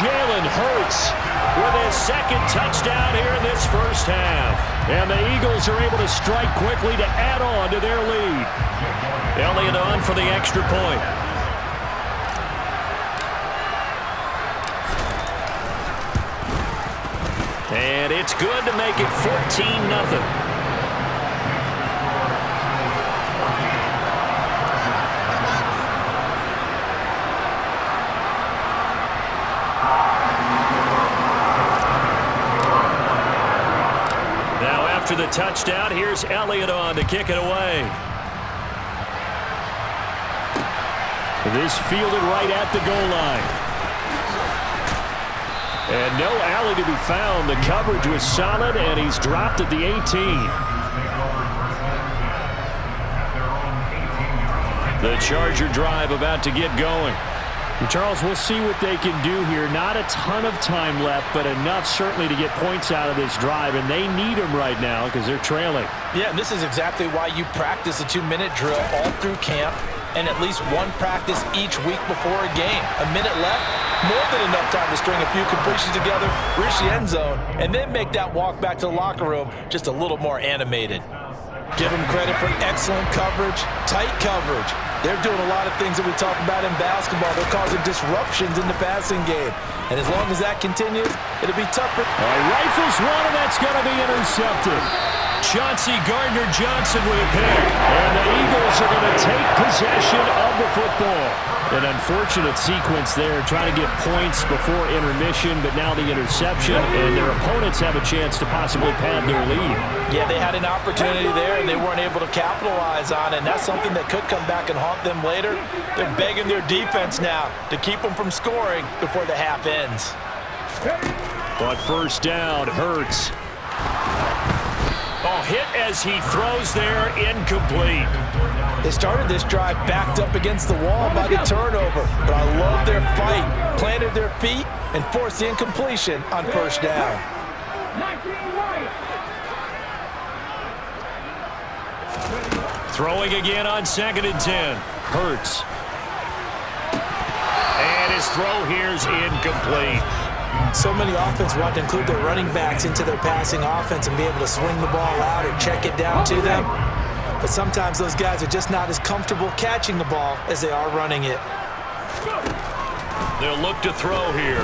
Jalen Hurts with his second touchdown here in this first half. And the Eagles are able to strike quickly to add on to their lead. Elliott on for the extra point. And it's good to make it 14-0. After the touchdown, here's Elliott on to kick it away. This fielded right at the goal line. And no alley to be found. The coverage was solid, and he's dropped at the 18. The Charger drive about to get going. Charles, we'll see what they can do here. Not a ton of time left, but enough certainly to get points out of this drive, and they need them right now because they're trailing. Yeah, and this is exactly why you practice a 2-minute drill all through camp and at least one practice each week before a game. A minute left, more than enough time to string a few completions together, reach the end zone, and then make that walk back to the locker room just a little more animated. Give them credit for excellent coverage, tight coverage. They're doing a lot of things that we talk about in basketball. They're causing disruptions in the passing game. And as long as that continues, it'll be tougher. Rifles one, and that's going to be intercepted. Chauncey Gardner-Johnson with a pick. And the Eagles are going to take possession of the football. An unfortunate sequence there, trying to get points before intermission, but now the interception, and their opponents have a chance to possibly pad their lead. Yeah, they had an opportunity there, and they weren't able to capitalize on it, and that's something that could come back and haunt them later. They're begging their defense now to keep them from scoring before the half ends. But first down, Hurts. Oh, hit as he throws there, incomplete. They started this drive backed up against the wall by the turnover, but I love their fight. Planted their feet and forced the incompletion on first down. Throwing again on 2nd and 10. Hurts. And his throw here's incomplete. So many offenses want to include their running backs into their passing offense and be able to swing the ball out or check it down to them. But sometimes those guys are just not as comfortable catching the ball as they are running it. They'll look to throw here.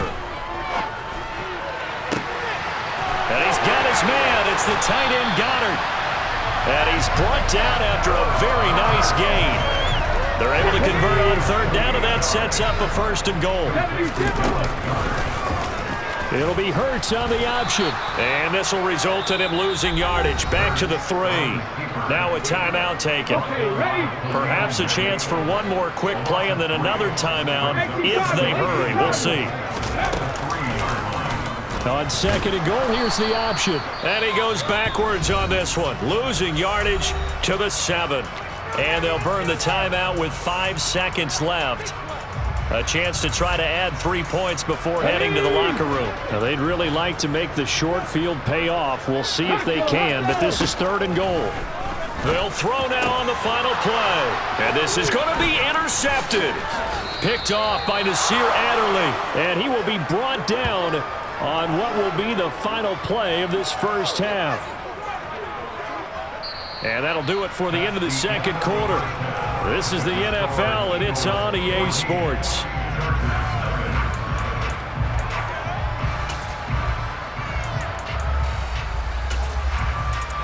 And he's got his man. It's the tight end Goddard. And he's brought down after a very nice gain. They're able to convert on third down, and that sets up a 1st and goal. It'll be Hurts on the option. And this will result in him losing yardage. Back to the 3. Now a timeout taken. Perhaps a chance for one more quick play and then another timeout if they hurry. We'll see. On 2nd and goal, here's the option. And he goes backwards on this one. Losing yardage to the 7. And they'll burn the timeout with 5 seconds left. A chance to try to add 3 points before heading to the locker room. Now, they'd really like to make the short field pay off. We'll see if they can, but this is 3rd and goal. They'll throw now on the final play. And this is going to be intercepted. Picked off by Nasir Adderley. And he will be brought down on what will be the final play of this first half. And that'll do it for the end of the 2nd quarter. This is the NFL, and it's on EA Sports.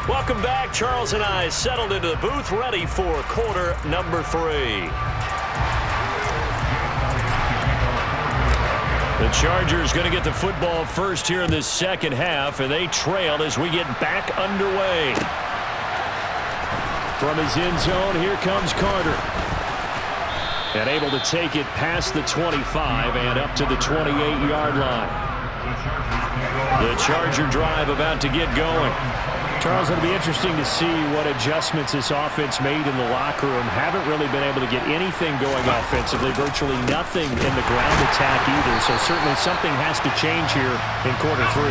Welcome back. Charles and I settled into the booth, ready for quarter number 3. The Chargers going to get the football first here in this second half, and they trail as we get back underway. From his end zone, here comes Carter. And able to take it past the 25 and up to the 28-yard line. The Charger drive about to get going. Charles, it'll be interesting to see what adjustments this offense made in the locker room. Haven't really been able to get anything going offensively, virtually nothing in the ground attack either. So certainly something has to change here in quarter 3.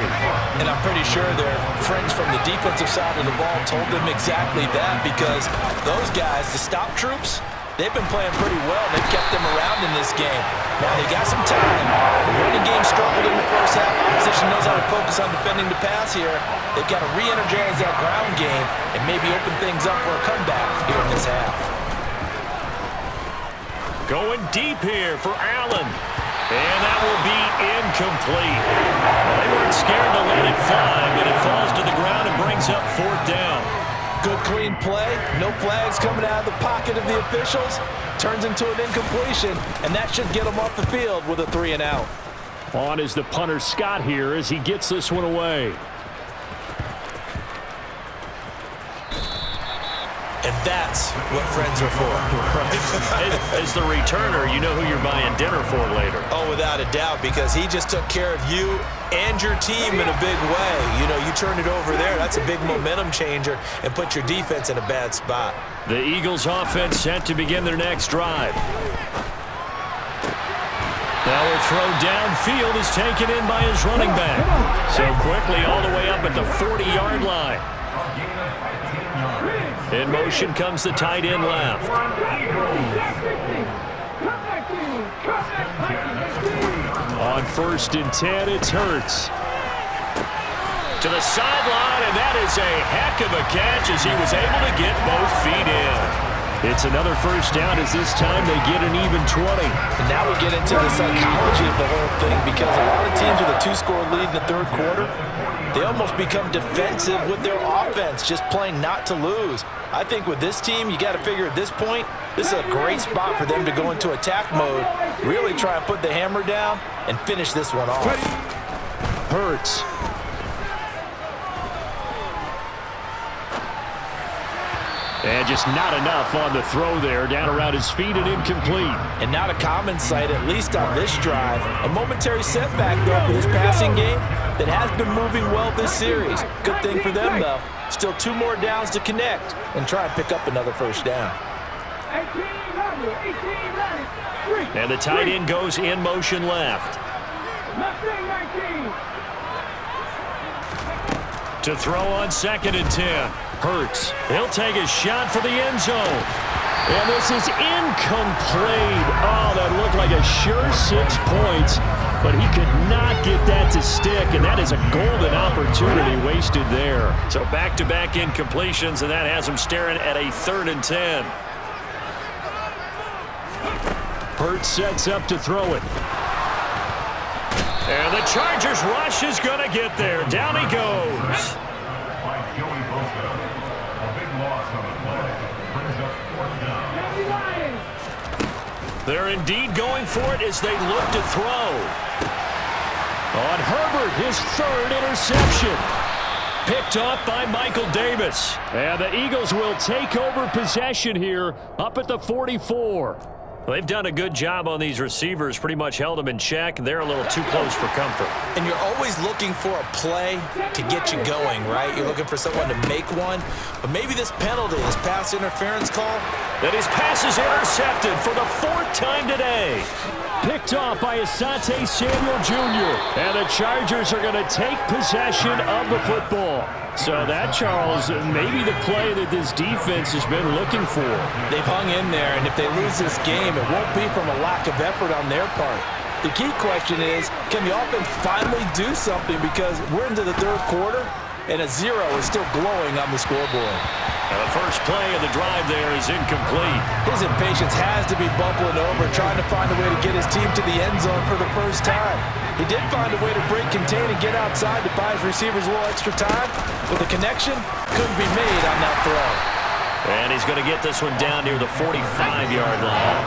And I'm pretty sure their friends from the defensive side of the ball told them exactly that, because those guys, the stop troops, They've been playing pretty well. They've kept them around in this game. Now they got some time. The running game struggled in the first half. Opposition knows how to focus on defending the pass here. They've got to re-energize that ground game and maybe open things up for a comeback here in this half. Going deep here for Allen. And that will be incomplete. They weren't scared to let it fly, but it falls to the ground and brings up 4th down. Good clean play. No flags coming out of the pocket of the officials. Turns into an incompletion, and that should get them off the field with a 3-and-out. On is the punter Scott here as he gets this one away. And that's what friends are for. As the returner, you know who you're buying dinner for later. Oh, without a doubt, because he just took care of you and your team in a big way. You know, you turn it over there, that's a big momentum changer and put your defense in a bad spot. The Eagles offense set to begin their next drive. Now a throw downfield is taken in by his running back. So quickly all the way up at the 40-yard line. In motion comes the tight end left. On 1st and 10, it's Hurts. To the sideline, and that is a heck of a catch as he was able to get both feet in. It's another 1st down as this time they get an even 20. And now we get into the psychology of the whole thing because a lot of teams with a 2-score lead in the 3rd quarter, they almost become defensive with their offense, just playing not to lose. I think with this team, you got to figure at this point, this is a great spot for them to go into attack mode, really try and put the hammer down and finish this one off. Hurts. And just not enough on the throw there, down around his feet and incomplete. And not a common sight, at least on this drive. A momentary setback, though, for this passing game that has been moving well this series. Good thing for them, though. Still 2 more downs to connect and try and pick up another 1st down. And the tight end goes in motion left. To throw on 2nd and 10. Hurts. He'll take a shot for the end zone. And this is incomplete. Oh, that looked like a sure 6 points. But he could not get that to stick, and that is a golden opportunity wasted there. So back-to-back incompletions, and that has him staring at a 3rd and 10. Hurts sets up to throw it. And the Chargers rush is going to get there. Down he goes. They're indeed going for it as they look to throw. On Herbert, his 3rd interception. Picked off by Michael Davis. And the Eagles will take over possession here up at the 44. Well, they've done a good job on these receivers, pretty much held them in check. They're a little too close for comfort. And you're always looking for a play to get you going, right? You're looking for someone to make one. But maybe this penalty, this pass interference call. That his pass is intercepted for the 4th time today. Picked off by Asante Samuel Jr. And the Chargers are going to take possession of the football. So that, Charles, maybe the play that this defense has been looking for. They've hung in there, and if they lose this game, it won't be from a lack of effort on their part. The key question is, can the offense finally do something? Because we're into the 3rd quarter, and a 0 is still glowing on the scoreboard. The first play of the drive there is incomplete. His impatience has to be bubbling over, trying to find a way to get his team to the end zone for the first time. He did find a way to break, contain, and get outside to buy his receivers a little extra time, but the connection couldn't be made on that throw. And he's going to get this one down near the 45-yard line.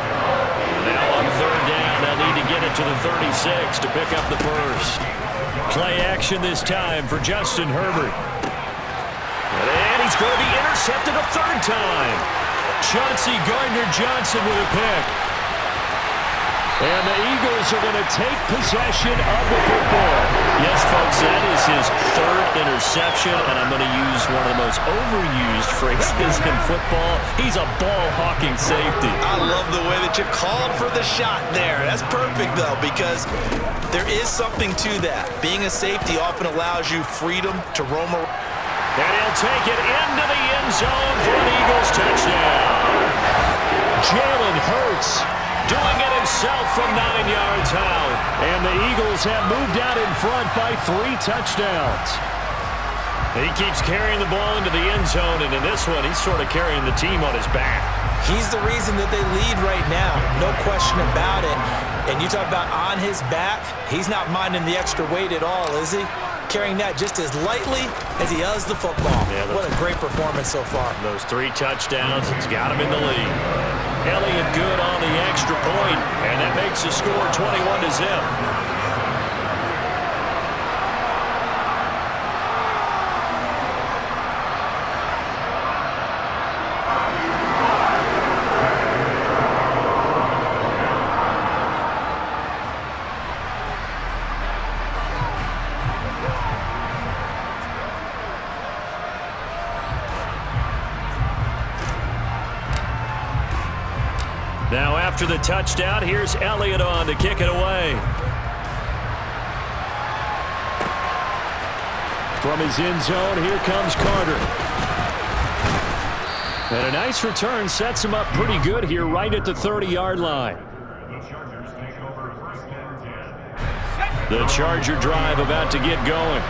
Now on 3rd down, they'll need to get it to the 36 to pick up the 1st. Play action this time for Justin Herbert. And he's going to be intercepted a 3rd time. Chauncey Gardner-Johnson with a pick. And the Eagles are going to take possession of the football. Yes, folks, that is his 3rd interception, and I'm going to use one of the most overused phrases in football. He's a ball-hawking safety. I love the way that you called for the shot there. That's perfect, though, because there is something to that. Being a safety often allows you freedom to roam around. And he'll take it into the end zone for an Eagles touchdown. Jalen Hurts doing it himself from 9 yards out. And the Eagles have moved out in front by 3 touchdowns. He keeps carrying the ball into the end zone, and in this one, he's sort of carrying the team on his back. He's the reason that they lead right now, no question about it. And you talk about on his back, he's not minding the extra weight at all, is he? Carrying that just as lightly as he does the football. Yeah, what a great performance so far. Those 3 touchdowns, it's got him in the lead. Elliott good on the extra point, and that makes the score 21-0. Now after the touchdown, here's Elliott on to kick it away. From his end zone, here comes Carter. And a nice return sets him up pretty good here right at the 30-yard line. The Charger drive about to get going.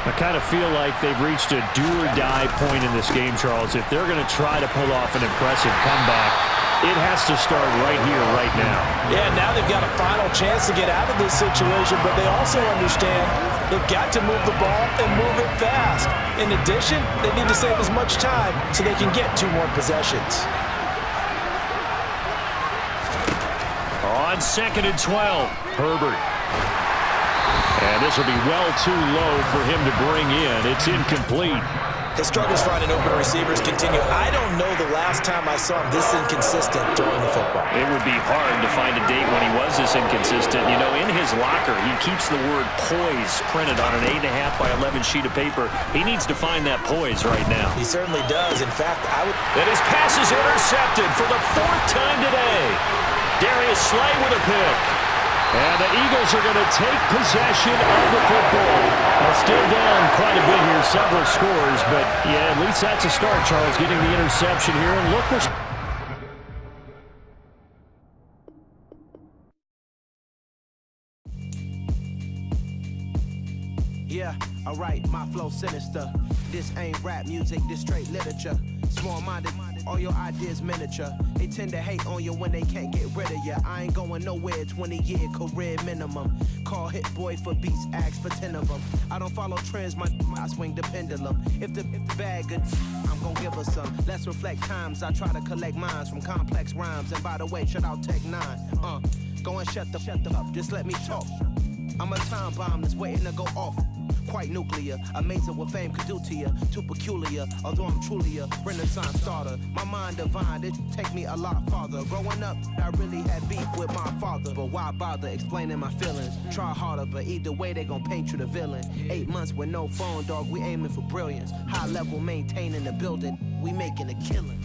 I kind of feel like they've reached a do-or-die point in this game, Charles. If they're going to try to pull off an impressive comeback, it has to start right here, right now. Yeah, now they've got a final chance to get out of this situation, but they also understand they've got to move the ball and move it fast. In addition, they need to save as much time so they can get 2 more possessions. On 2nd and 12, Herbert. And this will be well too low for him to bring in. It's incomplete. His struggles finding open receivers continue. I don't know the last time I saw him this inconsistent throwing the football. It would be hard to find a date when he was this inconsistent. You know, in his locker, he keeps the word poise printed on an 8.5 by 11 sheet of paper. He needs to find that poise right now. He certainly does. In fact, And his pass is intercepted for the 4th time today. Darius Slay with a pick. And the Eagles are going to take possession of the football. Now still down quite a bit here, several scores, but yeah, at least that's a start, Charles, getting the interception here. And look, Yeah, alright, my flow sinister. This ain't rap music, this straight literature. Small-minded, all your ideas miniature. They tend to hate on you when they can't get rid of you. I ain't going nowhere, 20-year career minimum. Call Hit Boy for beats, ask for 10 of them. I don't follow trends, I swing the pendulum. If the bag good, I'm gonna give her some. Let's reflect times, I try to collect minds from complex rhymes. And by the way, shout out Tech 9. Go and shut the up, just let me talk. I'm a time bomb that's waiting to go off. Quite nuclear, amazing what fame could do to you. Too peculiar, although I'm truly a renaissance starter. My mind divine, it take me a lot farther. Growing up, I really had beef with my father. But why bother explaining my feelings? Try harder, but either way they gon' paint you the villain. 8 months with no phone, dog, we aiming for brilliance. High level maintaining the building, we making a killing.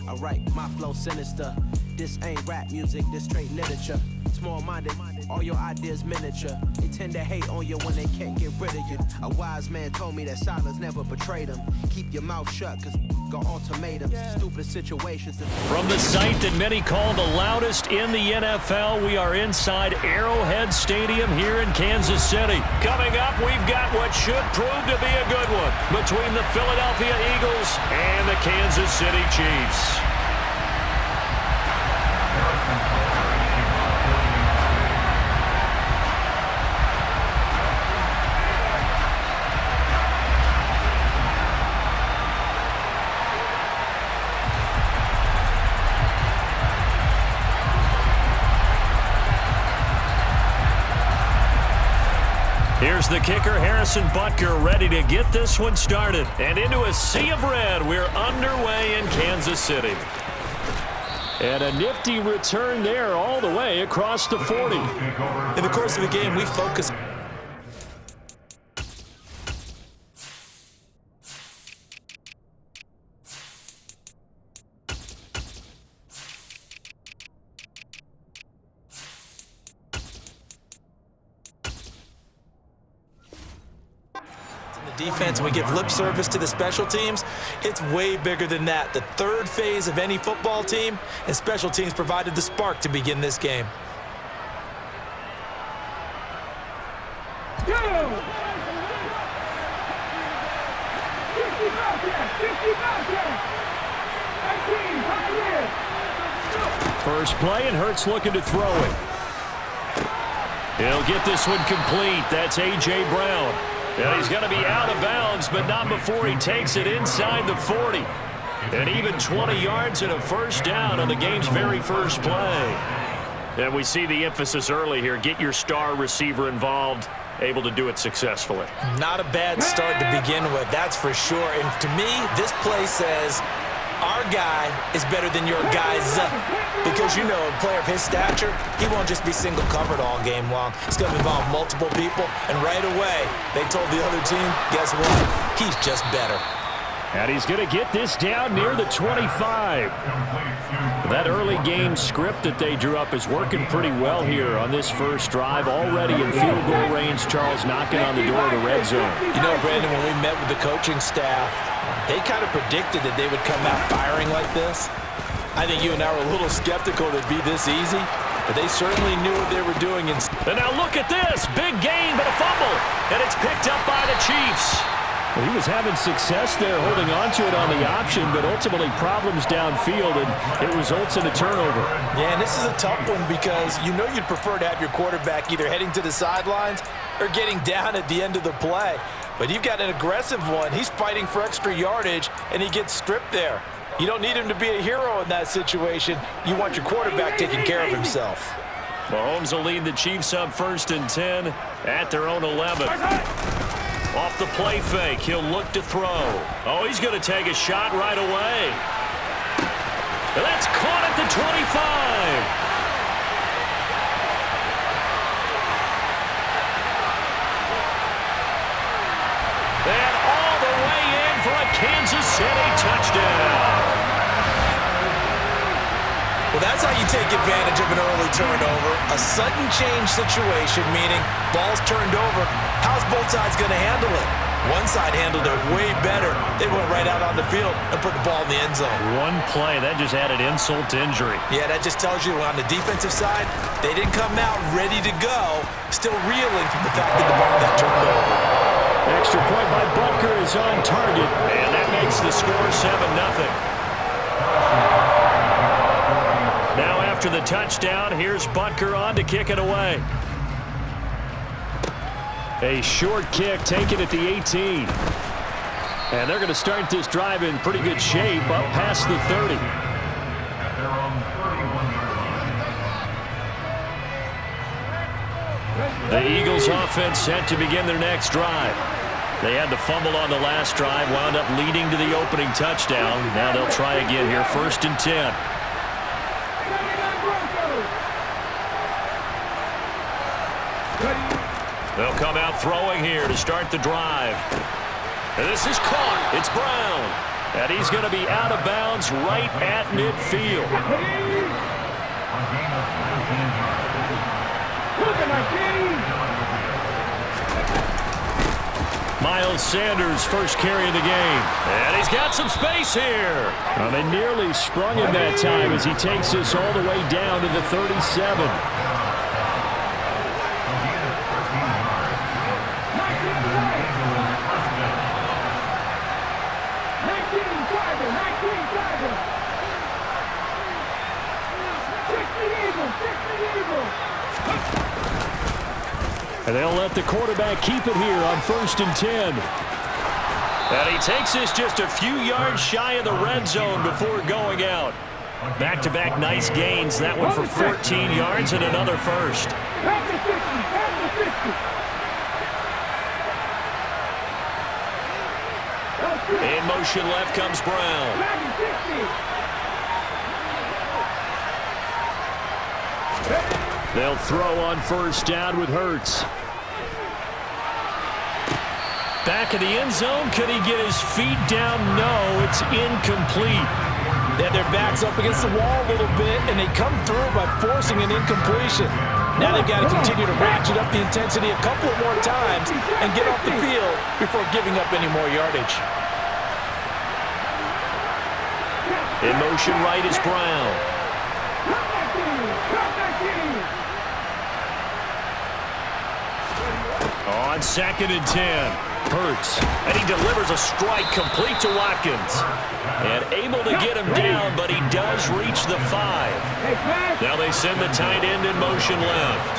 Alright, my flow sinister. This ain't rap music, this straight literature. Small-minded, all your ideas miniature. They tend to hate on you when they can't get rid of you. A wise man told me that silence never betrayed him. Keep your mouth shut, cause got ultimatums. Stupid situations. From the site that many call the loudest in the NFL, we are inside Arrowhead Stadium here in Kansas City. Coming up, we've got what should prove to be a good one between the Philadelphia Eagles and the Kansas City Chiefs. Here's the kicker, Harrison Butker, ready to get this one started. And into a sea of red, we're underway in Kansas City. And a nifty return there all the way across the 40. In the course of the game, we focus. Defense, and we give lip service to the special teams, it's way bigger than that. The third phase of any football team, and special teams provided the spark to begin this game. First play, and Hurts looking to throw it. He'll get this one complete. That's A.J. Brown. And he's going to be out of bounds, but not before he takes it inside the 40. And even 20 yards and a first down on the game's very first play. And we see the emphasis early here. Get your star receiver involved, able to do it successfully. Not a bad start to begin with, that's for sure. And to me, this play says our guy is better than your guys. Because, you know, a player of his stature, he won't just be single covered all game long. It's going to involve multiple people. And right away, they told the other team, guess what? He's just better. And he's going to get this down near the 25. That early game script that they drew up is working pretty well here on this first drive. Already in field goal range, Charles knocking on the door of the red zone. You know, Brandon, when we met with the coaching staff, they kind of predicted that they would come out firing like this. I think you and I were a little skeptical that it'd be this easy, but they certainly knew what they were doing. And now look at this. Big gain, but a fumble. And it's picked up by the Chiefs. Well, he was having success there holding on to it on the option, but ultimately problems downfield, and it results in a turnover. Yeah, and this is a tough one because you know you'd prefer to have your quarterback either heading to the sidelines or getting down at the end of the play. But you've got an aggressive one. He's fighting for extra yardage, and he gets stripped there. You don't need him to be a hero in that situation. You want your quarterback taking care of himself. Mahomes will lead the Chiefs up 1st and 10 at their own 11. Off the play fake, he'll look to throw. Oh, he's going to take a shot right away. And that's caught at the 25. And all the way in for a Kansas City touchdown. Well, that's how you take advantage of an early turnover. A sudden change situation, meaning ball's turned over. How's both sides going to handle it? One side handled it way better. They went right out on the field and put the ball in the end zone. One play, that just added insult to injury. Yeah, that just tells you on the defensive side, they didn't come out ready to go, still reeling from the fact that the ball got turned over. Extra point by Butker is on target, and that makes the score 7-0. Now after the touchdown, here's Butker on to kick it away. A short kick taken at the 18. And they're going to start this drive in pretty good shape up past the 30. The Eagles offense set to begin their next drive. They had the fumble on the last drive, wound up leading to the opening touchdown. Now they'll try again here, 1st and 10. They'll come out throwing here to start the drive. And this is caught. It's Brown. And he's going to be out of bounds right at midfield. Miles Sanders first carry of the game. And he's got some space here. Well, they nearly sprung him that time as he takes this all the way down to the 37. And they'll let the quarterback keep it here on 1st and 10. And he takes this just a few yards shy of the red zone before going out. Back-to-back nice gains. That one for 14 yards and another first. In motion left comes Brown. They'll throw on 1st down with Hurts. Back in the end zone. Could he get his feet down? No, it's incomplete. They had their backs up against the wall a little bit, and they come through by forcing an incompletion. Now they've got to continue to ratchet up the intensity a couple more times and get off the field before giving up any more yardage. In motion right is Brown. On 2nd and 10, Hurts. And he delivers a strike complete to Watkins. And able to get him down, but he does reach the 5. Now they send the tight end in motion left.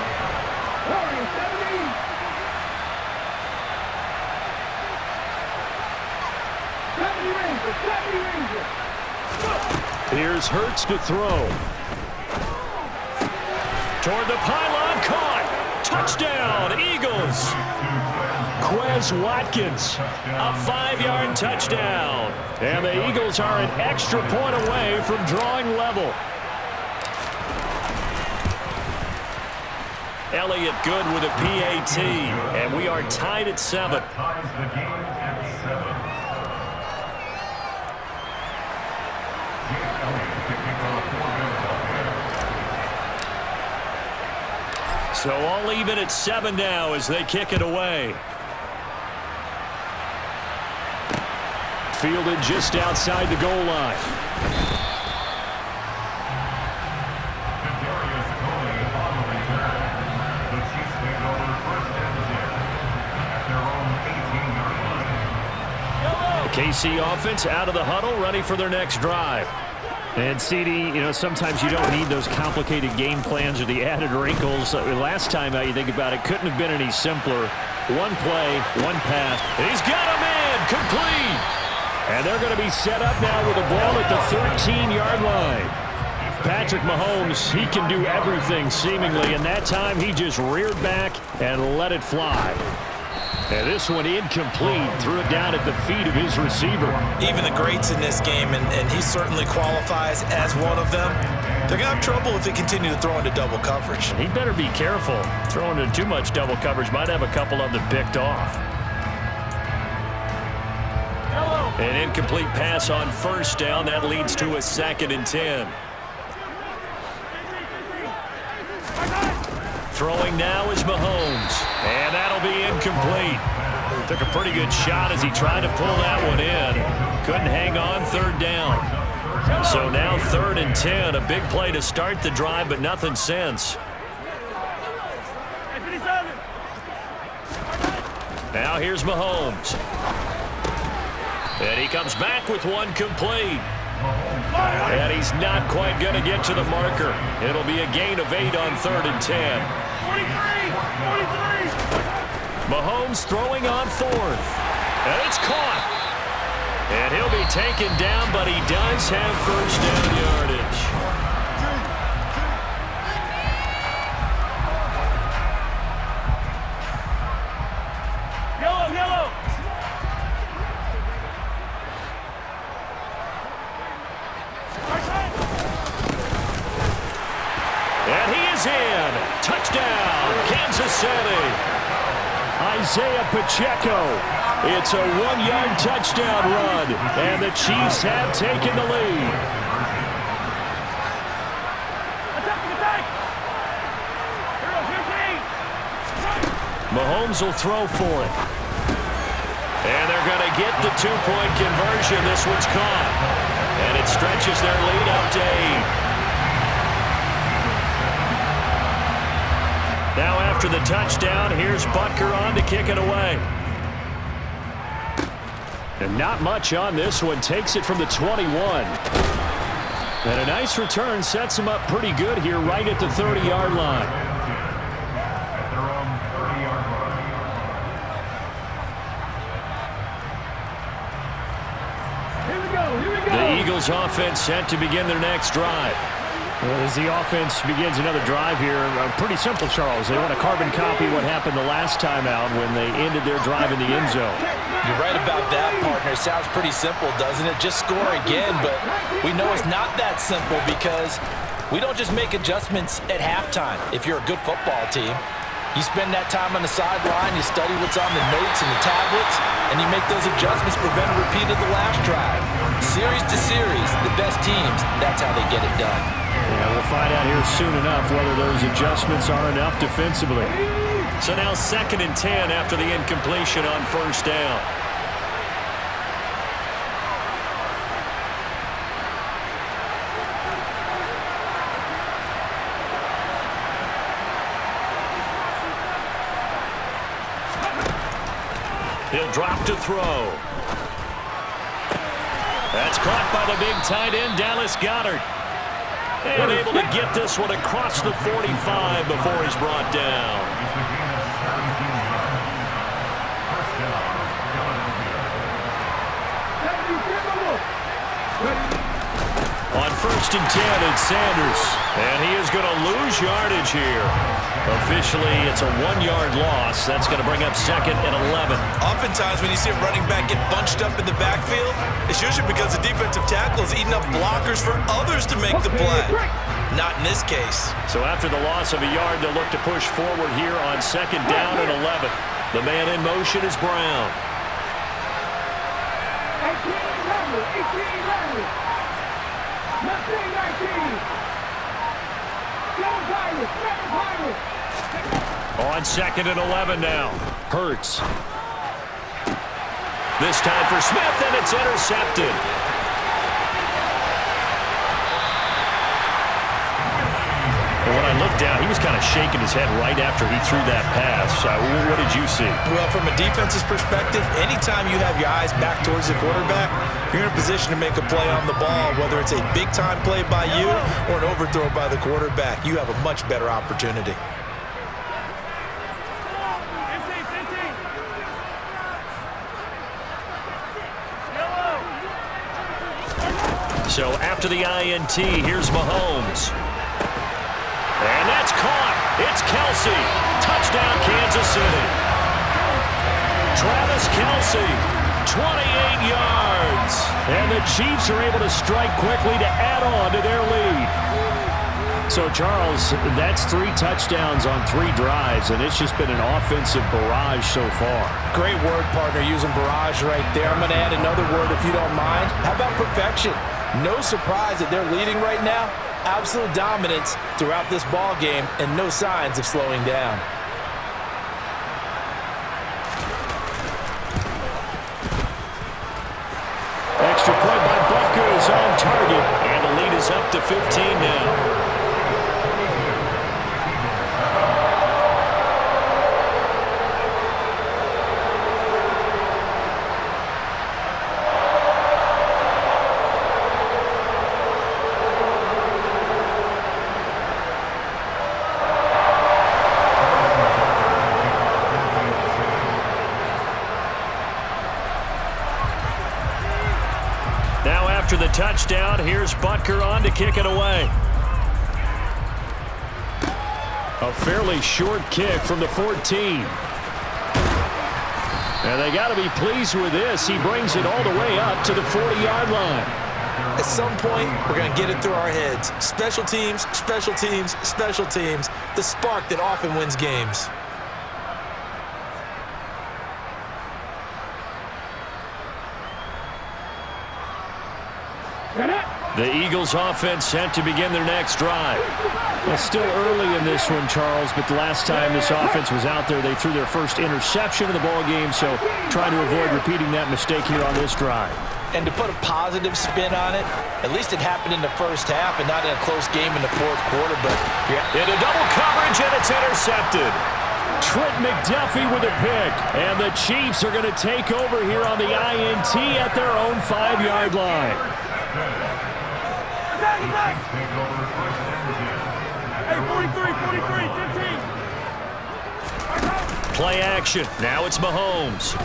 Here's Hurts to throw. Toward the pylon, caught. Touchdown, Eagles. Quez Watkins, a 5-yard touchdown. And the Eagles are an extra point away from drawing level. Elliott good with a PAT, and we are tied at 7. So all even at 7 now as they kick it away. Fielded just outside the goal line. The KC offense out of the huddle, ready for their next drive. And, CD, you know, sometimes you don't need those complicated game plans or the added wrinkles. Last time out, you think about it, couldn't have been any simpler. One play, one pass. He's got a man complete. And they're going to be set up now with the ball at the 13-yard line. Patrick Mahomes, he can do everything seemingly, and that time he just reared back and let it fly. And this one incomplete, threw it down at the feet of his receiver. Even the greats in this game, and he certainly qualifies as one of them, they're going to have trouble if they continue to throw into double coverage. He better be careful. Throwing into too much double coverage might have a couple of them picked off. An incomplete pass on 1st down. That leads to a 2nd and 10. Throwing now is Mahomes. And that'll be incomplete. Took a pretty good shot as he tried to pull that one in. Couldn't hang on 3rd down. So now 3rd and 10. A big play to start the drive, but nothing since. Now here's Mahomes. And he comes back with one complete. And he's not quite going to get to the marker. It'll be a gain of 8 on 3rd and 10. 43. Mahomes throwing on 4th. And it's caught. And he'll be taken down, but he does have 1st down yardage. Yellow. And he is in. Touchdown, Kansas City. Isaiah Pacheco. It's a 1-yard touchdown run, and the Chiefs have taken the lead. Mahomes will throw for it. And they're going to get the 2-point conversion. This one's caught. And it stretches their lead up to 8. Now after the touchdown, here's Butker on to kick it away. And not much on this one. Takes it from the 21. And a nice return sets him up pretty good here right at the 30-yard line. The Eagles offense set to begin their next drive. As the offense begins another drive here, pretty simple, Charles. They want to carbon copy what happened the last time out when they ended their drive in the end zone. You're right about that, partner. It sounds pretty simple, doesn't it? Just score again, but we know it's not that simple because we don't just make adjustments at halftime. If you're a good football team, you spend that time on the sideline, you study what's on the notes and the tablets, and you make those adjustments, prevent a repeat of the last drive. Series to series, the best teams, that's how they get it done. And we'll find out here soon enough whether those adjustments are enough defensively. So now 2nd and 10 after the incompletion on 1st down. He'll drop to throw. That's caught by the big tight end, Dallas Goedert. And able to get this one across the 45 before he's brought down. On 1st and 10, it's Sanders. And he is going to lose yardage here. Officially, it's a 1-yard loss. That's going to bring up 2nd and 11. Oftentimes, when you see a running back get bunched up in the backfield, it's usually because the defensive tackle is eating up blockers for others to make the play. Not in this case. So after the loss of a yard, they'll look to push forward here on 2nd down and 11. The man in motion is Brown. 18-19. On 2nd and 11 now. Hurts. This time for Smith, and it's intercepted. And when I looked down, he was kind of shaking his head right after he threw that pass. What did you see? Well, from a defense's perspective, anytime you have your eyes back towards the quarterback, you're in a position to make a play on the ball, whether it's a big-time play by you or an overthrow by the quarterback. You have a much better opportunity. So after the INT, here's Mahomes. And that's caught. It's Kelsey. Touchdown, Kansas City. Travis Kelsey, 28 yards. And the Chiefs are able to strike quickly to add on to their lead. So, Charles, that's 3 touchdowns on 3 drives, and it's just been an offensive barrage so far. Great word, partner, using barrage right there. I'm going to add another word if you don't mind. How about perfection? No surprise that they're leading right now. Absolute dominance throughout this ball game and no signs of slowing down. Extra point by Butker is on target, and the lead is up to 15 now. After the touchdown, here's Butker on to kick it away. A fairly short kick from the 14. And they got to be pleased with this. He brings it all the way up to the 40-yard line. At some point, we're going to get it through our heads. Special teams, special teams, special teams. The spark that often wins games. The Eagles offense set to begin their next drive. Well, still early in this one, Charles, but the last time this offense was out there, they threw their first interception of the ball game, so trying to avoid repeating that mistake here on this drive. And to put a positive spin on it, at least it happened in the first half and not in a close game in the fourth quarter. But into double coverage, and it's intercepted. Trent McDuffie with a pick, and the Chiefs are going to take over here on the INT at their own 5-yard line. Hey, 43, 15. Play action. Now it's Mahomes.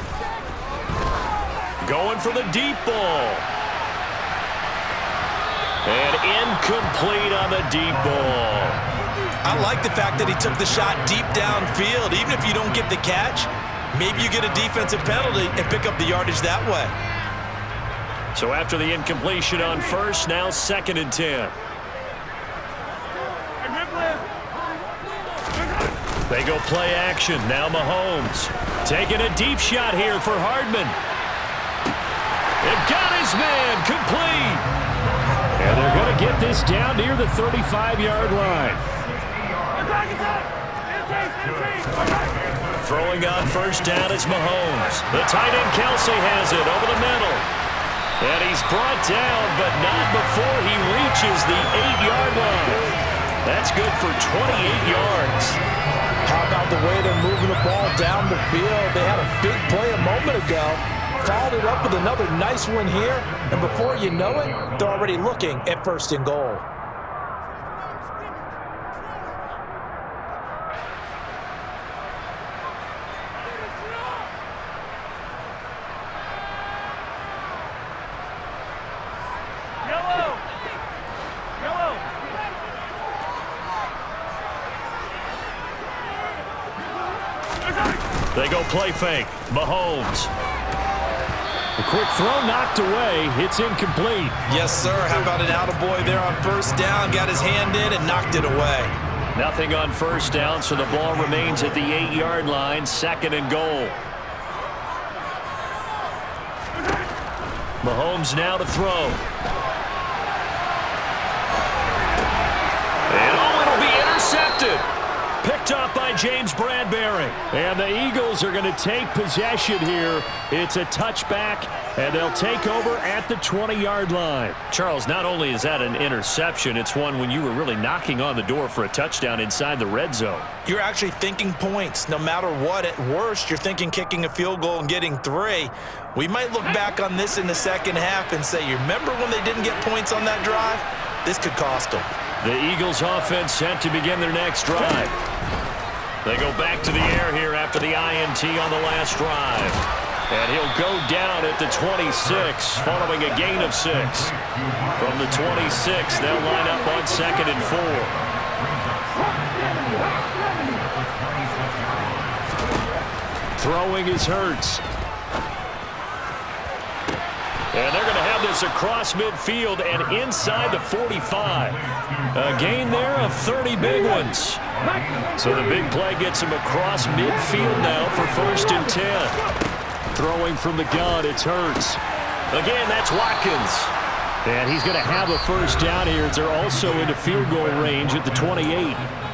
Going for the deep ball. And incomplete on the deep ball. I like the fact that he took the shot deep downfield. Even if you don't get the catch, maybe you get a defensive penalty and pick up the yardage that way. So after the incompletion on first, now 2nd and 10. They go play action. Now Mahomes taking a deep shot here for Hardman. It got his man complete. And And they're going to get this down near the 35-yard line. Throwing on first down is Mahomes. The tight end Kelsey has it over the middle. And he's brought down, but not before he reaches the 8-yard line. That's good for 28 yards. How about the way they're moving the ball down the field? They had a big play a moment ago. Followed it up with another nice one here. And before you know it, they're already looking at first and goal. They go play fake. Mahomes. The quick throw knocked away. It's incomplete. Yes, sir. How about an attaboy there on first down? Got his hand in and knocked it away. Nothing on first down, so the ball remains at the 8-yard line. Second and goal. Mahomes now to throw. And it'll be intercepted. Picked up by James Bradbury. And the Eagles are going to take possession here. It's a touchback, and they'll take over at the 20-yard line. Charles, not only is that an interception, it's one when you were really knocking on the door for a touchdown inside the red zone. You're actually thinking points. No matter what, at worst, you're thinking kicking a field goal and getting 3. We might look back on this in the second half and say, you remember when they didn't get points on that drive? This could cost them. The Eagles offense set to begin their next drive. They go back to the air here after the INT on the last drive. And he'll go down at the 26 following a gain of 6. From the 26, they'll line up on 2nd and 4. Throwing is Hurts. And they're going to have this across midfield and inside the 45. A gain there of 30 big ones. So the big play gets him across midfield now for 1st and 10. Throwing from the gun, it's Hurts. Again, that's Watkins. And he's going to have a first down here. They're also into field goal range at the 28.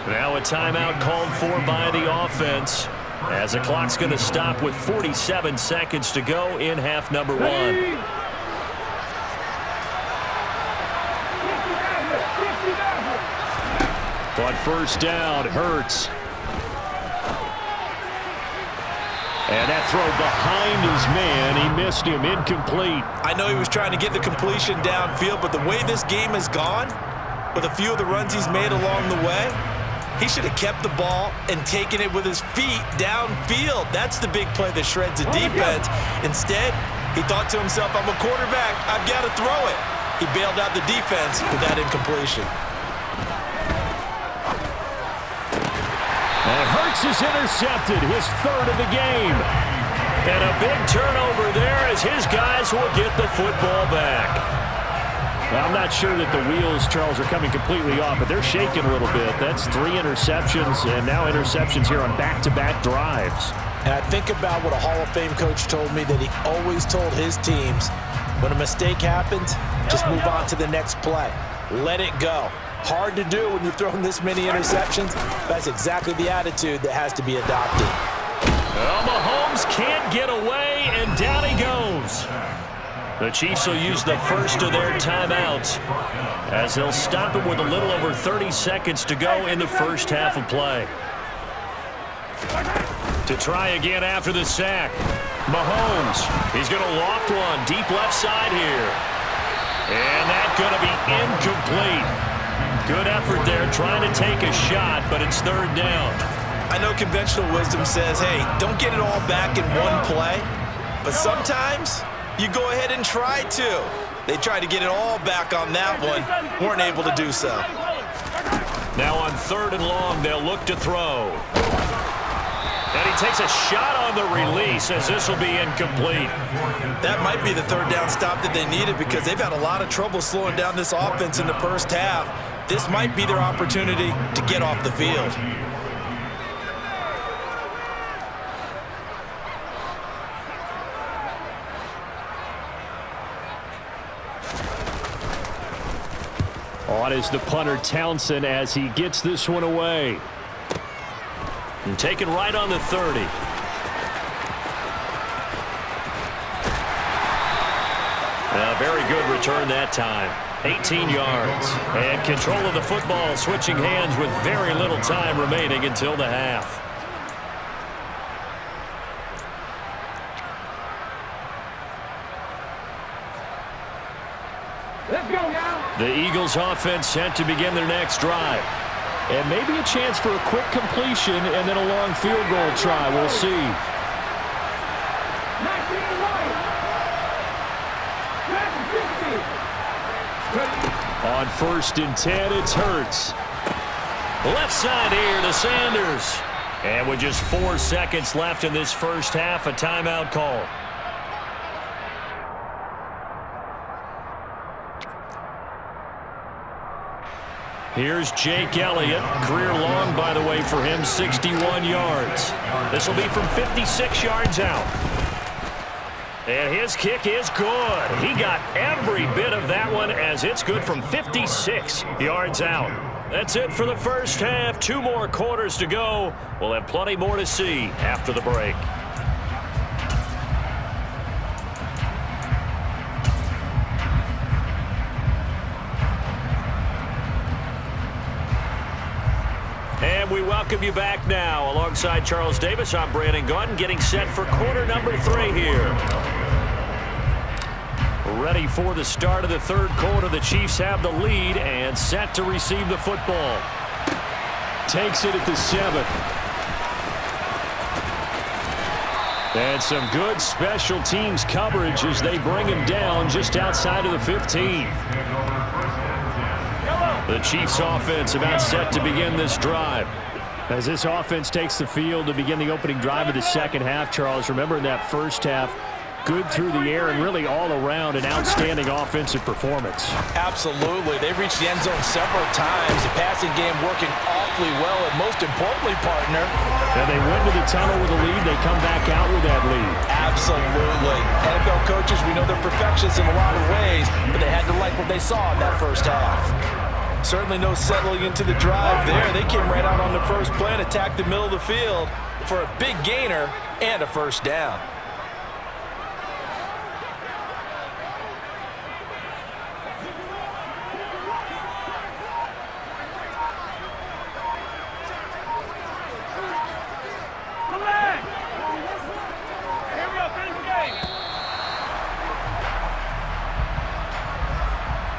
Now a timeout called for by the offense, as the clock's going to stop with 47 seconds to go in half number 1. On first down, Hurts. And that throw behind his man, he missed him, incomplete. I know he was trying to get the completion downfield, but the way this game has gone, with a few of the runs he's made along the way, he should have kept the ball and taken it with his feet downfield. That's the big play that shreds a defense. Instead, he thought to himself, I'm a quarterback, I've got to throw it. He bailed out the defense with that incompletion. And Hurts is intercepted, his 3rd of the game. And a big turnover there as his guys will get the football back. Well, I'm not sure that the wheels, Charles, are coming completely off, but they're shaking a little bit. That's 3 interceptions, and now interceptions here on back-to-back drives. And I think about what a Hall of Fame coach told me, that he always told his teams, when a mistake happens, just move on to the next play. Let it go. Hard to do when you've thrown this many interceptions. That's exactly the attitude that has to be adopted. Well, Mahomes can't get away, and down he goes. The Chiefs will use the first of their timeouts, as they'll stop it with a little over 30 seconds to go in the first half of play. To try again after the sack, Mahomes. He's going to loft one deep left side here. And that's going to be incomplete. Good effort there, trying to take a shot, but it's 3rd down. I know conventional wisdom says, hey, don't get it all back in one play. But sometimes you go ahead and try to. They tried to get it all back on that one. Weren't able to do so. Now on 3rd and long, they'll look to throw. And he takes a shot on the release, as this will be incomplete. That might be the 3rd down stop that they needed, because they've had a lot of trouble slowing down this offense in the first half. This might be their opportunity to get off the field. On is the punter Townsend as he gets this one away. And taken right on the 30. A very good return that time. 18 yards. And control of the football, switching hands with very little time remaining until the half. Let's go now. The Eagles offense set to begin their next drive. And maybe a chance for a quick completion and then a long field goal try. We'll see. 19 right. 60. On 1st and 10, it's Hurts. Left side here to Sanders. And with just 4 seconds left in this first half, a timeout call. Here's Jake Elliott. Career long, by the way, for him, 61 yards. This will be from 56 yards out. And his kick is good. He got every bit of that one as it's good from 56 yards out. That's it for the first half. 2 more quarters to go. We'll have plenty more to see after the break. And we welcome you back now. Alongside Charles Davis, I'm Brandon Gunn, getting set for quarter number 3 here. Ready for the start of the third quarter. The Chiefs have the lead and set to receive the football. Takes it at the 7. And some good special teams coverage as they bring him down just outside of the 15. The Chiefs offense about set to begin this drive. As this offense takes the field to begin the opening drive of the second half, Charles, remember in that first half, good through the air and really all around an outstanding offensive performance. Absolutely. They've reached the end zone several times. The passing game working awfully well, and most importantly, partner. And they went to the tunnel with a lead. They come back out with that lead. Absolutely. NFL coaches, we know they're perfectionists in a lot of ways, but they had to like what they saw in that first half. Certainly no settling into the drive there. They came right out on the first play and attacked the middle of the field for a big gainer and a first down.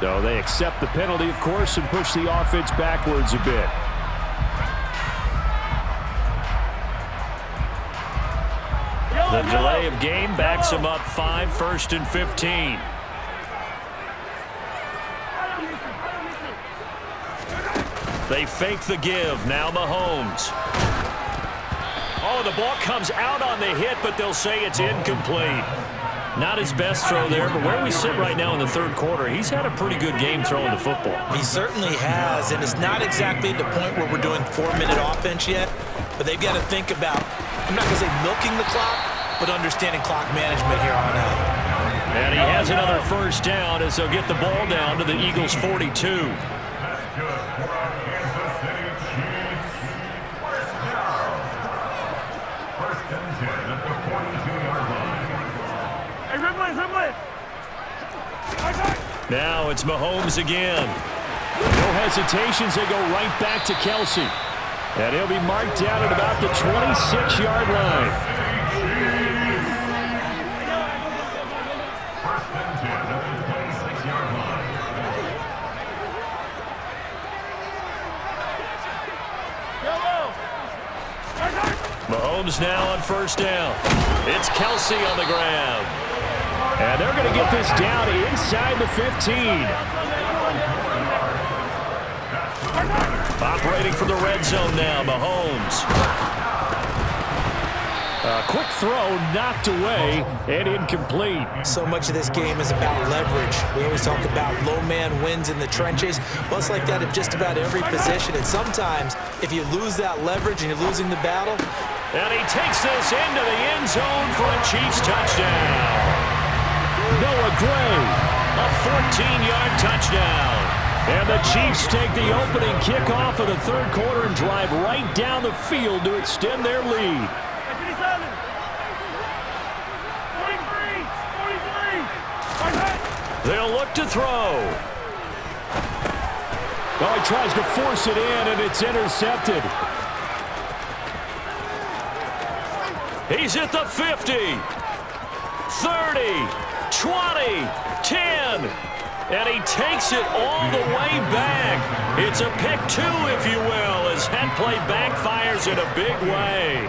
So they accept the penalty, of course, and push the offense backwards a bit. The delay of game backs them up 5, 1st and 15. They fake the give. Now Mahomes. Oh, the ball comes out on the hit, but they'll say it's incomplete. Not his best throw there, but where we sit right now in the third quarter, he's had a pretty good game throwing the football. He certainly has, and it's not exactly at the point where we're doing 4-minute offense yet, but they've got to think about, I'm not going to say milking the clock, but understanding clock management here on out. And he has another first down as they'll get the ball down to the Eagles' 42. Now it's Mahomes again. No hesitations. They go right back to Kelsey. And he'll be marked down at about the 26-yard line. Mahomes now on first down. It's Kelsey on the ground. And they're going to get this down inside the 15. Operating from the red zone now, Mahomes. A quick throw knocked away and incomplete. So much of this game is about leverage. We always talk about low man wins in the trenches. Well, it's like that at just about every position. And sometimes, if you lose that leverage and you're losing the battle. And he takes this into the end zone for a Chiefs touchdown. Noah Gray, a 14-yard touchdown. And the Chiefs take the opening kickoff of the third quarter and drive right down the field to extend their lead. They'll look to throw. Oh, he tries to force it in, and it's intercepted. He's at the 50, 30, 20, 10. And he takes it all the way back. It's a pick two, if you will, as that play backfires in a big way.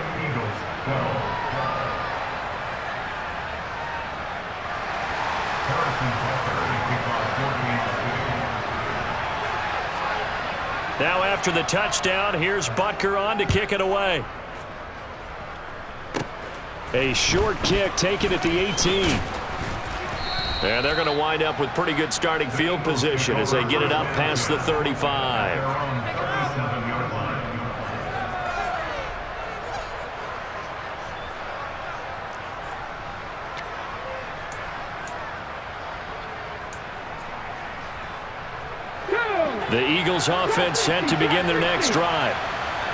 Now after the touchdown, here's Butker on to kick it away. A short kick taken at the 18. And they're going to wind up with pretty good starting field position as they get it up past the 35. The Eagles offense set to begin their next drive.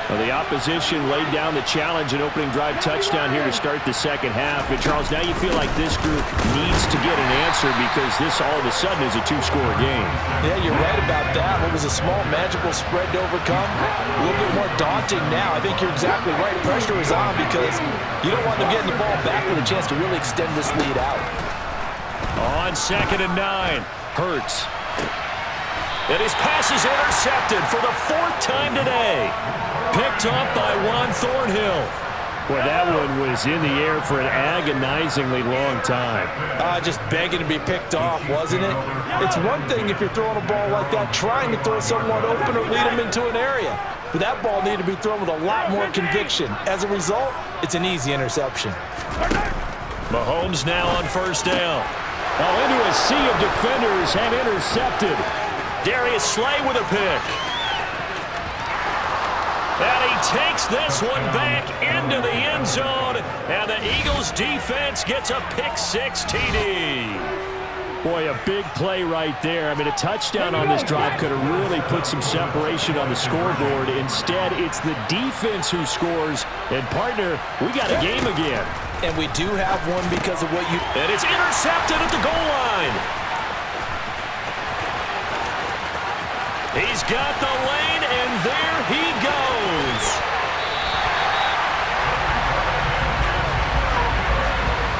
Well, the opposition laid down the challenge and opening drive touchdown here to start the second half. And, Charles, now you feel like this group needs to get an answer because this all of a sudden is a two-score game. Yeah, you're right about that. What was a small, magical spread to overcome, a little bit more daunting now. I think you're exactly right. Pressure is on because you don't want them getting the ball back with a chance to really extend this lead out. On 2nd and 9, Hurts. And his pass is intercepted for the 4th time today. Picked off by Juan Thornhill. Well, that one was in the air for an agonizingly long time. Just begging to be picked off, wasn't it? It's one thing if you're throwing a ball like that, trying to throw someone open or lead them into an area. But that ball needed to be thrown with a lot more conviction. As a result, it's an easy interception. Mahomes now on 1st down. Oh, into a sea of defenders and intercepted. Darius Slay with a pick. And he takes this one back into the end zone. And the Eagles defense gets a pick-6 TD. Boy, a big play right there. I mean, a touchdown on this drive could have really put some separation on the scoreboard. Instead, it's the defense who scores. And, partner, we got a game again. And we do have one because of what you... And it's intercepted at the goal line. He's got the lane, and there he goes.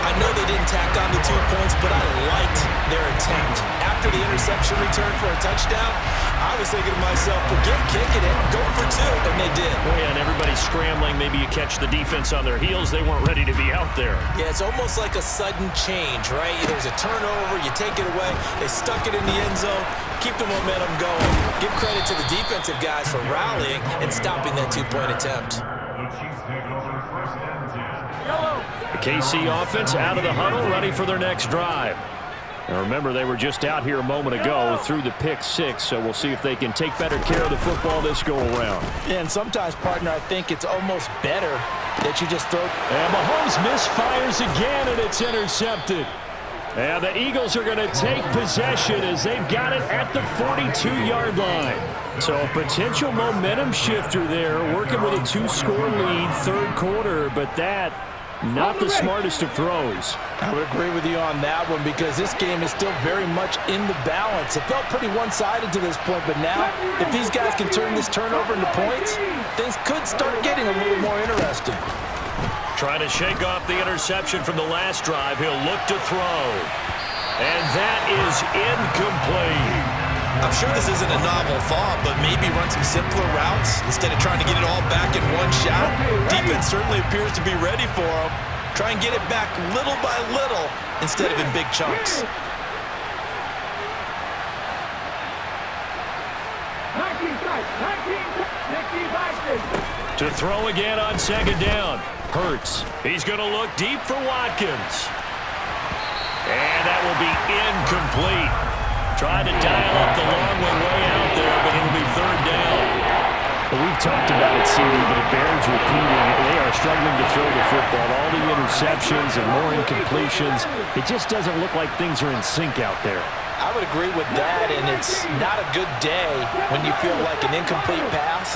I know they didn't tack on the 2 points, but I liked their attempt. After the interception return for a touchdown, I was thinking to myself, forget kicking it, go for 2, and they did. Oh, yeah, and everybody's scrambling. Maybe you catch the defense on their heels. They weren't ready to be out there. Yeah, it's almost like a sudden change, right? There's a turnover, you take it away, they stuck it in the end zone, keep the momentum going. Give credit to the defensive guys for rallying and stopping that 2-point attempt. The KC offense out of the huddle, ready for their next drive. Now remember, they were just out here a moment ago through the pick-6, so we'll see if they can take better care of the football this go-around. Yeah, and sometimes, partner, I think it's almost better that you just throw. And Mahomes misfires again, and it's intercepted. And the Eagles are going to take possession as they've got it at the 42-yard line. So a potential momentum shifter there, working with a 2-score lead, third quarter, but that not the smartest of throws. I would agree with you on that one because this game is still very much in the balance. It felt pretty one-sided to this point, but now if these guys can turn this turnover into points, things could start getting a little more interesting. Trying to shake off the interception from the last drive. He'll look to throw. And that is incomplete. I'm sure this isn't a novel thought, but maybe run some simpler routes instead of trying to get it all back in one shot. Defense certainly appears to be ready for him. Try and get it back little by little instead of in big chunks. To throw again on 2nd down. Hurts. He's going to look deep for Watkins. And that will be incomplete. Tried to dial up the long one way out there, but it'll be 3rd down. Well, we've talked about it, CD, but it bears repeating. They are struggling to throw the football. All the interceptions and more incompletions. It just doesn't look like things are in sync out there. I would agree with that, and it's not a good day when you feel like an incomplete pass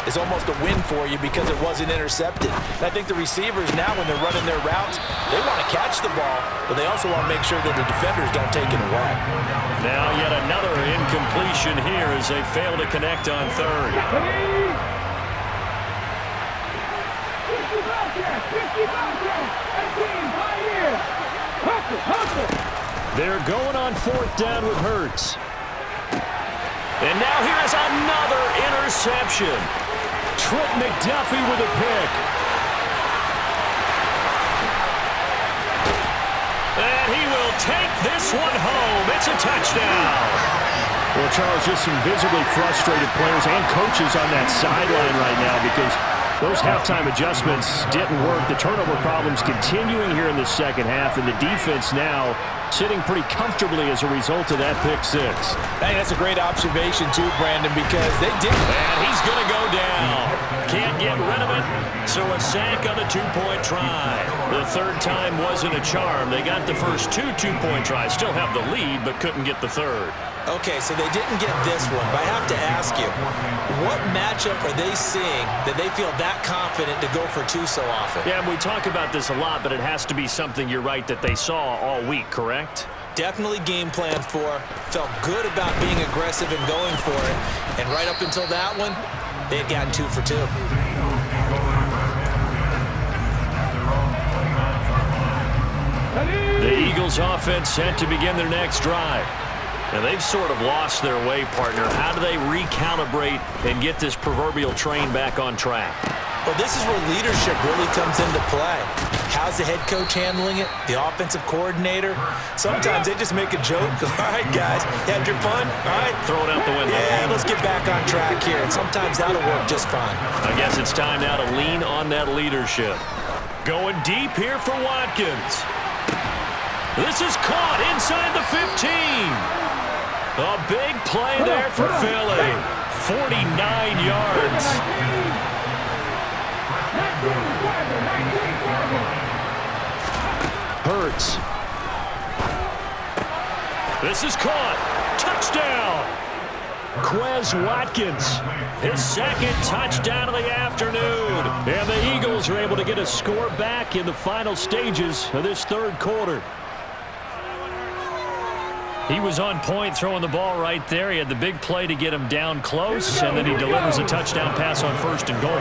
is almost a win for you because it wasn't intercepted. And I think the receivers now, when they're running their routes, they want to catch the ball, but they also want to make sure that the defenders don't take it away. Now yet another incompletion here as they fail to connect on third. They're going on fourth down with Hurts. And now here is another interception. Trent McDuffie with a pick. And he will take this one home. It's a touchdown. Well, Charles, just some visibly frustrated players and coaches on that sideline right now because those halftime adjustments didn't work. The turnover problems continuing here in the second half, and the defense now sitting pretty comfortably as a result of that pick six. Hey, that's a great observation too, Brandon, because they did. And he's going to go down. Can't get rid of it, so a sack on the two-point try. The third time wasn't a charm. They got the first two-point tries, still have the lead, but couldn't get the third. Okay, so they didn't get this one, but I have to ask you, what matchup are they seeing that they feel that confident to go for two so often? Yeah, we talk about this a lot, but it has to be something, you're right, that they saw all week, correct? Definitely game plan for, felt good about being aggressive and going for it, and right up until that one, they had gotten 2 for 2. The Eagles offense set to begin their next drive. And they've sort of lost their way, partner. How do they recalibrate and get this proverbial train back on track? Well, this is where leadership really comes into play. How's the head coach handling it? The offensive coordinator? Sometimes they just make a joke. All right, guys, you had your fun? All right. Throw it out the window. Yeah, let's get back on track here. And sometimes that'll work just fine. I guess it's time now to lean on that leadership. Going deep here for Watkins. This is caught inside the 15. A big play there for Philly. 49 yards. Hurts. This is caught. Touchdown. Quez Watkins. His second touchdown of the afternoon. And the Eagles are able to get a score back in the final stages of this third quarter. He was on point throwing the ball right there. He had the big play to get him down close, and then he delivers a touchdown pass on first and goal.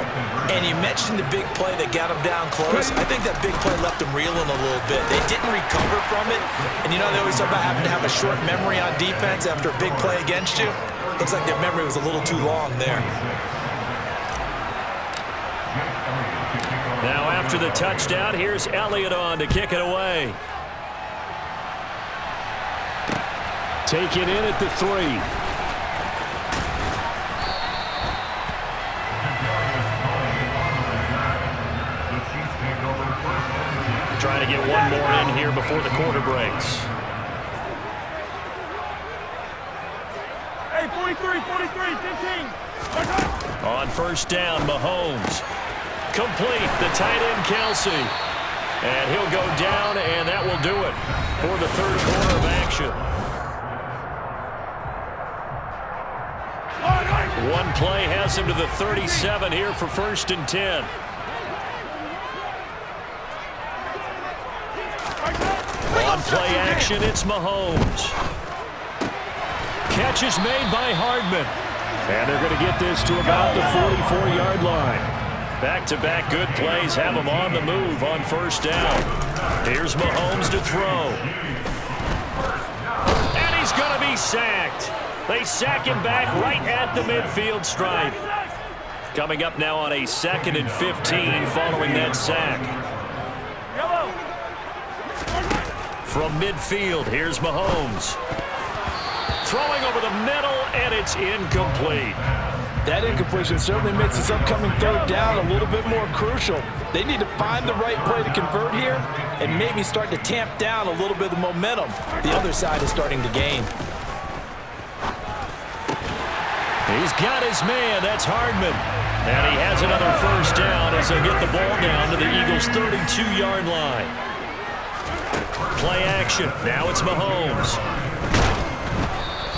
And you mentioned the big play that got him down close. I think that big play left him reeling a little bit. They didn't recover from it. And you know, they always talk about having to have a short memory on defense after a big play against you. Looks like their memory was a little too long there. Now after the touchdown, here's Elliott on to kick it away. Take it in at the 3. Trying to get one more in here before the quarter breaks. Hey, 43, 15. On first down, Mahomes. Complete, the tight end, Kelsey. And he'll go down, and that will do it for the third quarter of action. One play has him to the 37 here for first and 10. On play action, it's Mahomes. Catch is made by Hardman. And they're going to get this to about the 44-yard line. Back-to-back good plays have him on the move on first down. Here's Mahomes to throw. And he's going to be sacked. They sack him back right at the midfield stripe. Coming up now on a 2nd and 15 following that sack. From midfield, here's Mahomes. Throwing over the middle, and it's incomplete. That incompletion certainly makes this upcoming third down a little bit more crucial. They need to find the right play to convert here and maybe start to tamp down a little bit of the momentum the other side is starting to gain. He's got his man. That's Hardman. And he has another first down as they get the ball down to the Eagles' 32-yard line. Play action. Now it's Mahomes.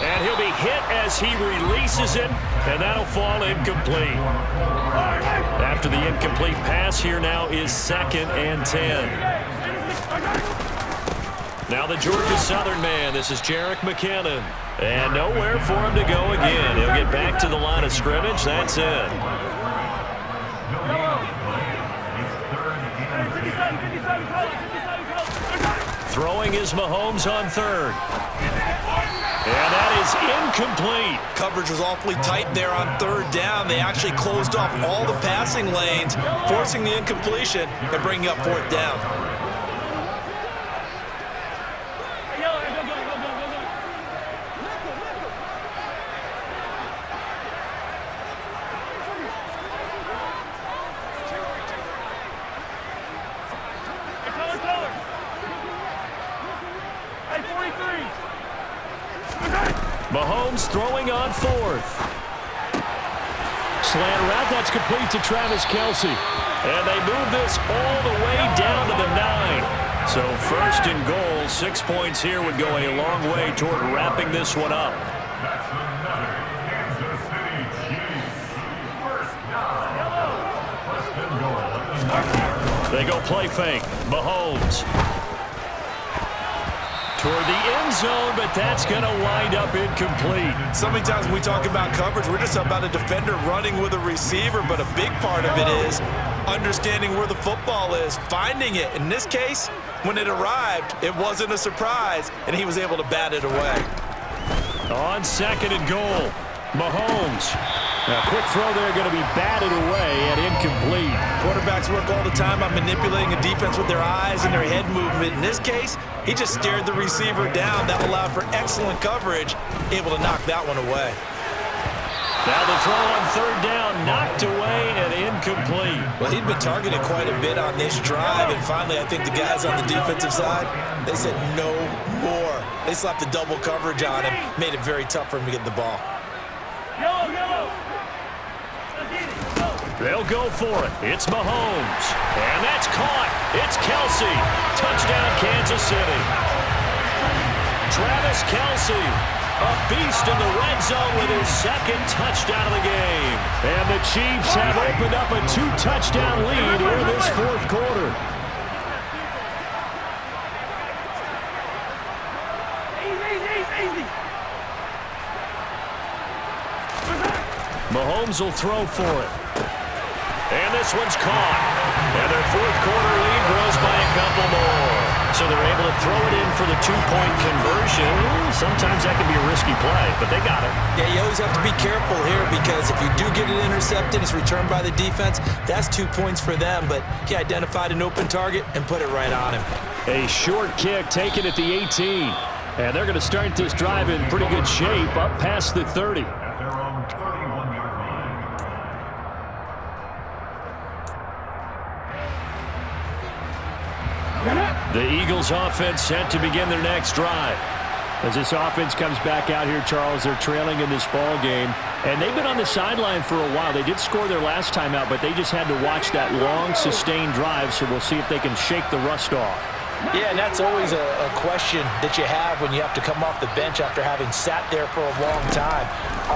And he'll be hit as he releases it, and that'll fall incomplete. After the incomplete pass, here now is 2nd and 10. Now the Georgia Southern man. This is Jerick McKinnon. And nowhere for him to go again. He'll get back to the line of scrimmage. That's it. Throwing is Mahomes on 3rd. And that is incomplete. Coverage was awfully tight there on 3rd down. They actually closed off all the passing lanes, forcing the incompletion and bringing up 4th down. Mahomes throwing on 4th. Slant route, that's complete to Travis Kelce. And they move this all the way down to the 9. So 1st and goal, 6 points here would go a long way toward wrapping this one up. They go play fake. Mahomes toward the end zone, but that's going to wind up incomplete. So many times when we talk about coverage, we're just about a defender running with a receiver, but a big part of it is understanding where the football is, finding it. In this case, when it arrived, it wasn't a surprise, and he was able to bat it away. On 2nd and goal, Mahomes. Now, quick throw there, going to be batted away and incomplete. Quarterbacks work all the time on manipulating a defense with their eyes and their head movement. In this case, he just stared the receiver down. That allowed for excellent coverage, able to knock that one away. Now the throw on 3rd down, knocked away and incomplete. Well, he'd been targeted quite a bit on this drive, and finally I think the guys on the defensive side, they said no more. They slapped the double coverage on him, made it very tough for him to get the ball. They'll go for it. It's Mahomes. And that's caught. It's Kelce. Touchdown, Kansas City. Travis Kelce, a beast in the red zone with his 2nd touchdown of the game. And the Chiefs have opened up a 2-touchdown lead here in this 4th quarter. Mahomes will throw for it. And this one's caught. And their 4th quarter lead grows by a couple more. So they're able to throw it in for the 2-point conversion. Sometimes that can be a risky play, but they got it. Yeah, you always have to be careful here because if you do get it intercepted, it's returned by the defense. That's 2 points for them, but he identified an open target and put it right on him. A short kick taken at the 18. And they're going to start this drive in pretty good shape up past the 30. The Eagles offense set to begin their next drive. As this offense comes back out here, Charles, they're trailing in this ball game. And they've been on the sideline for a while. They did score their last time out, but they just had to watch that long, sustained drive, so we'll see if they can shake the rust off. Yeah, and that's always a question that you have when you have to come off the bench after having sat there for a long time.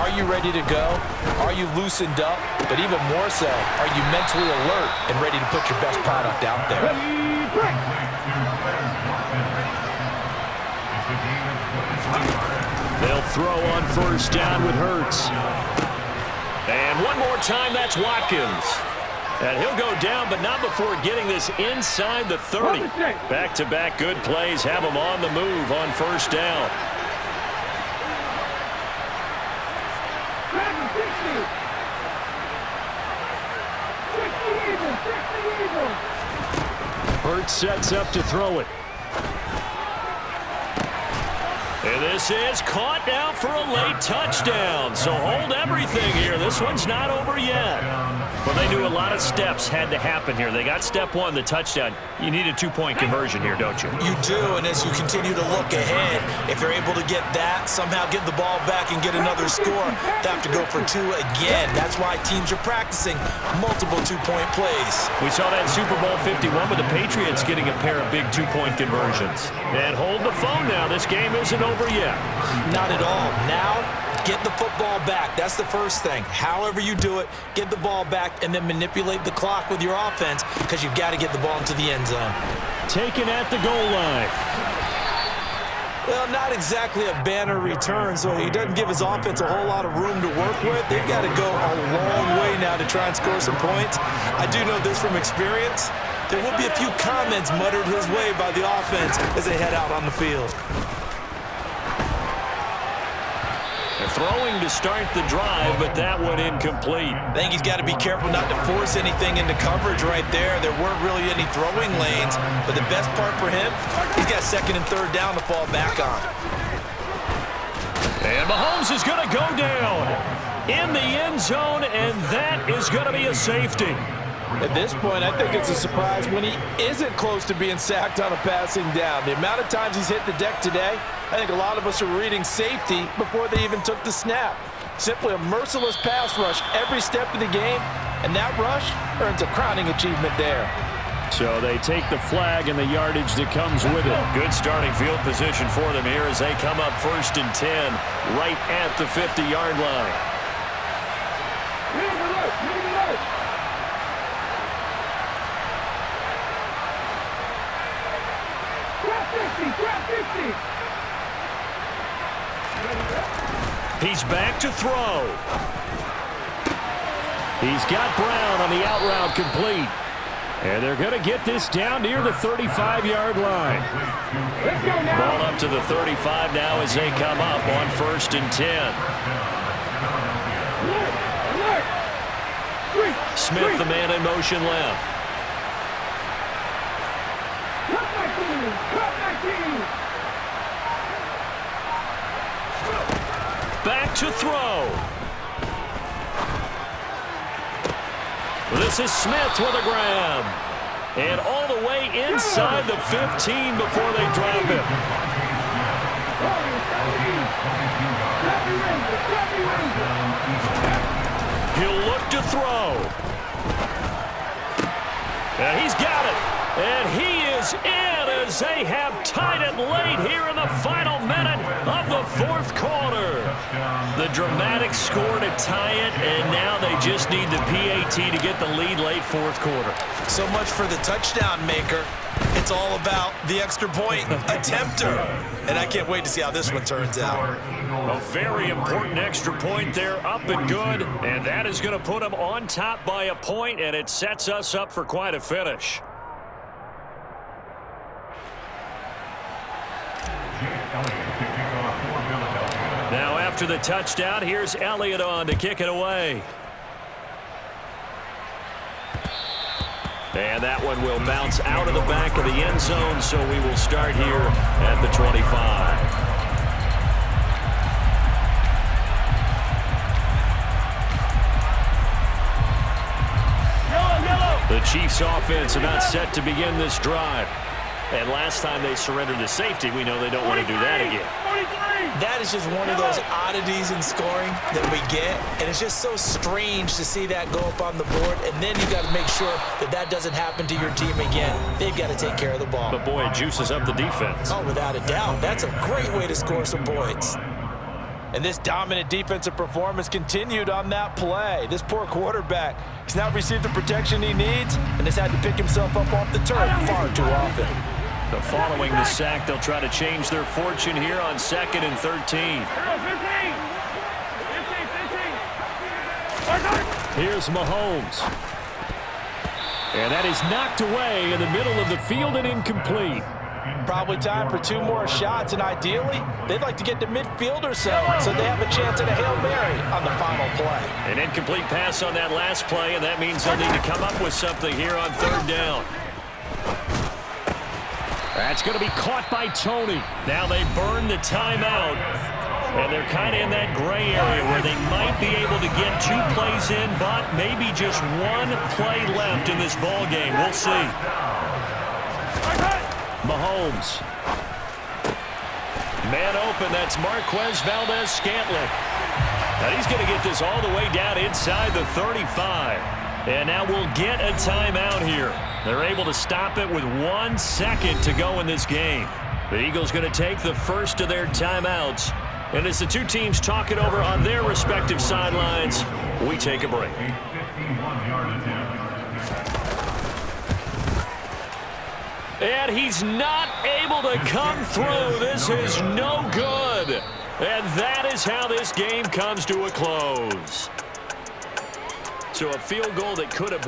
Are you ready to go? Are you loosened up? But even more so, are you mentally alert and ready to put your best product out there? They'll throw on 1st down with Hurts. And one more time, that's Watkins. And he'll go down, but not before getting this inside the 30. Back-to-back good plays have him on the move on 1st down. Hurts sets up to throw it. And this is caught now for a late touchdown. So hold everything here. This one's not over yet. Well, they knew a lot of steps had to happen here. They got step one, the touchdown. You need a two-point conversion here, don't you? You do, and as you continue to look ahead, if they're able to get that, somehow get the ball back and get another score, they have to go for two again. That's why teams are practicing multiple two-point plays. We saw that in Super Bowl 51 with the Patriots getting a pair of big two-point conversions. And hold the phone now. This game isn't over yet. Not at all. Now, get the football back. That's the first thing. However you do it, get the ball back and then manipulate the clock with your offense because you've got to get the ball into the end zone. Taken at the goal line. Well, not exactly a banner return, so he doesn't give his offense a whole lot of room to work with. They've got to go a long way now to try and score some points. I do know this from experience. There will be a few comments muttered his way by the offense as they head out on the field. They're throwing to start the drive, but that one incomplete. I think he's got to be careful not to force anything into coverage right there. There weren't really any throwing lanes, but the best part for him, he's got second and third down to fall back on. And Mahomes is going to go down in the end zone, and that is going to be a safety. At this point, I think it's a surprise when he isn't close to being sacked on a passing down. The amount of times he's hit the deck today, I think a lot of us are reading safety before they even took the snap. Simply a merciless pass rush every step of the game, and that rush earns a crowning achievement there. So they take the flag and the yardage that comes with it. Good starting field position for them here as they come up 1st and 10 right at the 50-yard line. He's back to throw. He's got Brown on the out route complete. And they're going to get this down near the 35-yard line. Ball up to the 35 now as they come up on 1st and 10. Smith, the man in motion left. Back to throw. This is Smith with a grab. And all the way inside the 15 before they drop him. He'll look to throw. And he's got it. And he is in as they have tied it late here in the final minute of the 4th quarter. The dramatic score to tie it, and now they just need the PAT to get the lead late 4th quarter. So much for the touchdown maker. It's all about the extra point attempter. And I can't wait to see how this one turns out. A very important extra point there, up and good. And that is going to put them on top by a point, and it sets us up for quite a finish. Now after the touchdown, here's Elliott on to kick it away. And that one will bounce out of the back of the end zone, so we will start here at the 25. The Chiefs offense about set to begin this drive. And last time they surrendered to safety, we know they don't want to do that again. That is just one of those oddities in scoring that we get, and it's just so strange to see that go up on the board, and then you got to make sure that that doesn't happen to your team again. They've got to take care of the ball. But boy, it juices up the defense. Oh, without a doubt. That's a great way to score some points. And this dominant defensive performance continued on that play. This poor quarterback, he's now received the protection he needs and has had to pick himself up off the turf far too often. So following the sack, they'll try to change their fortune here on 2nd and 13. Here's Mahomes. And that is knocked away in the middle of the field and incomplete. Probably time for 2 more shots, and ideally, they'd like to get to midfield or so they have a chance at a Hail Mary on the final play. An incomplete pass on that last play, and that means they'll need to come up with something here on 3rd down. That's going to be caught by Tony. Now they burn the timeout. And they're kind of in that gray area where they might be able to get 2 plays in, but maybe just 1 play left in this ball game. We'll see. Mahomes. Man open, that's Marquez Valdez-Scantling. And he's going to get this all the way down inside the 35. And now we'll get a timeout here. They're able to stop it with 1 second to go in this game. The Eagles going to take the first of their timeouts. And as the 2 teams talk it over on their respective sidelines, we take a break. And he's not able to come through. This is no good. And that is how this game comes to a close. So a field goal that could have